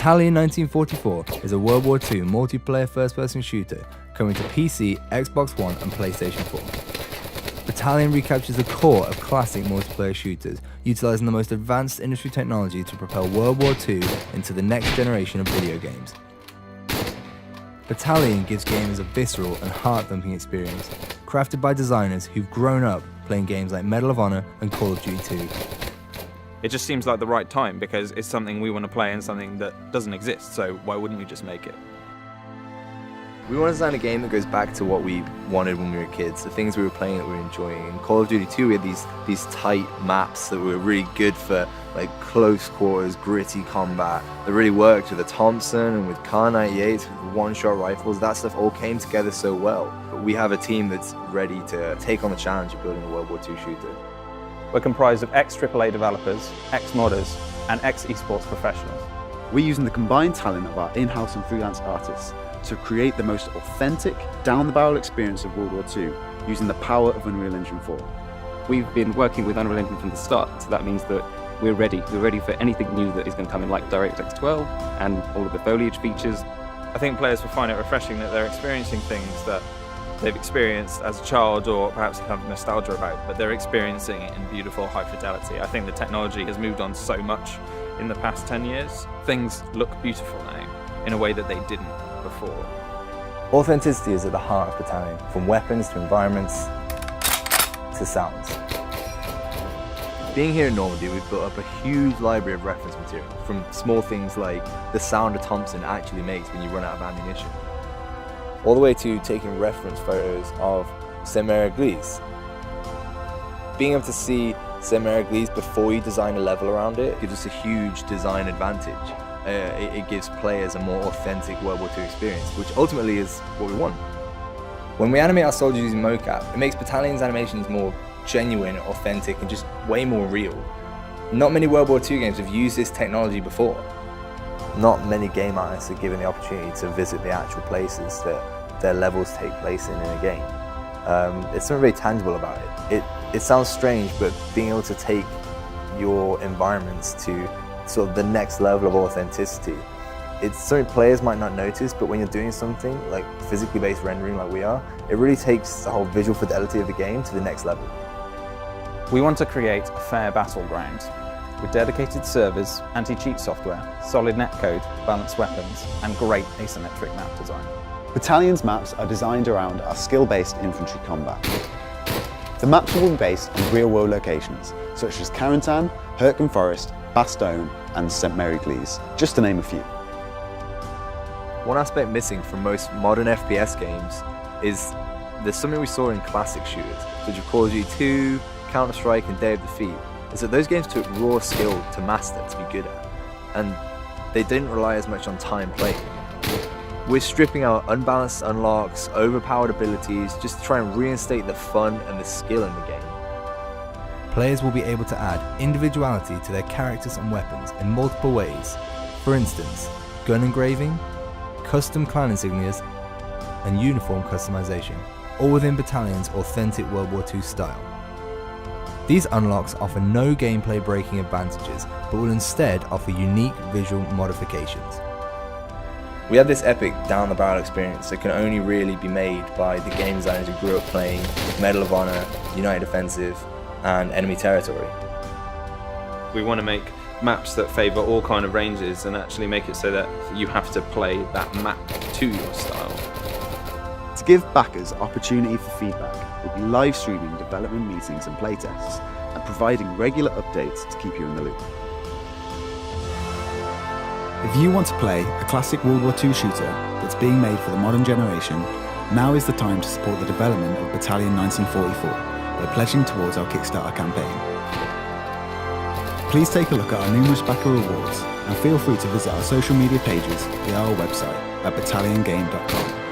Battalion 1944 is a World War II multiplayer first-person shooter coming to PC, Xbox One and PlayStation 4. Battalion recaptures the core of classic multiplayer shooters, utilising the most advanced industry technology to propel World War II into the next generation of video games. Battalion gives gamers a visceral and heart-thumping experience, crafted by designers who've grown up playing games like Medal of Honor and Call of Duty 2. It just seems like the right time because it's something we want to play and something that doesn't exist, so why wouldn't we just make it? We want to design a game that goes back to what we wanted when we were kids, the things we were playing that we were enjoying. In Call of Duty 2 we had these tight maps that were really good for like close quarters, gritty combat, that really worked with the Thompson and with Kar 98s, with one-shot rifles. That stuff all came together so well. But we have a team that's ready to take on the challenge of building a World War II shooter. We're comprised of ex-AAA developers, ex-modders, and ex-esports professionals. We're using the combined talent of our in-house and freelance artists to create the most authentic, down-the-barrel experience of World War II using the power of Unreal Engine 4. We've been working with Unreal Engine from the start, so that means that we're ready. We're ready for anything new that is going to come in, like DirectX 12 and all of the foliage features. I think players will find it refreshing that they're experiencing things that they've experienced as a child or perhaps have nostalgia about, but they're experiencing it in beautiful high fidelity. I think the technology has moved on so much in the past 10 years. Things look beautiful now in a way that they didn't before. Authenticity is at the heart of Battalion, from weapons to environments to sounds. Being here in Normandy, we've built up a huge library of reference material, from small things like the sound a Thompson actually makes when you run out of ammunition, all the way to taking reference photos of Saint-Mère-Église. Being able to see Saint-Mère-Église before you design a level around it gives us a huge design advantage. It gives players a more authentic World War II experience, which ultimately is what we want. When we animate our soldiers using mocap, it makes Battalion's animations more genuine, authentic, and just way more real. Not many World War II games have used this technology before. Not many game artists are given the opportunity to visit the actual places that their levels take place in a game. It's something very tangible about it. It sounds strange, but being able to take your environments to sort of the next level of authenticity, it's something players might not notice, but when you're doing something like physically based rendering like we are, it really takes the whole visual fidelity of the game to the next level. We want to create a fair battleground with dedicated servers, anti-cheat software, solid netcode, balanced weapons, and great asymmetric map design. Battalion's maps are designed around our skill-based infantry combat. The maps will be based on real-world locations, such as Carentan, Hurtgen Forest, Bastogne, and Saint-Mère-Église, just to name a few. One aspect missing from most modern FPS games is there's something we saw in classic shooters, such as Call of Duty 2, Counter-Strike, and Day of Defeat, is that those games took raw skill to master, to be good at, and they didn't rely as much on time playing. We're stripping out unbalanced unlocks, overpowered abilities, just to try and reinstate the fun and the skill in the game. Players will be able to add individuality to their characters and weapons in multiple ways. For instance, gun engraving, custom clan insignias, and uniform customization, all within Battalion's authentic World War II style. These unlocks offer no gameplay breaking advantages, but will instead offer unique visual modifications. We have this epic down-the-barrel experience that can only really be made by the game designers who grew up playing Medal of Honor, United Defensive, and Enemy Territory. We want to make maps that favour all kind of ranges and actually make it so that you have to play that map to your style. To give backers opportunity for feedback, we'll be live streaming development meetings and playtests, and providing regular updates to keep you in the loop. If you want to play a classic World War II shooter that's being made for the modern generation, now is the time to support the development of Battalion 1944 by pledging towards our Kickstarter campaign. Please take a look at our numerous backer rewards and feel free to visit our social media pages via our website at battalionGame.com.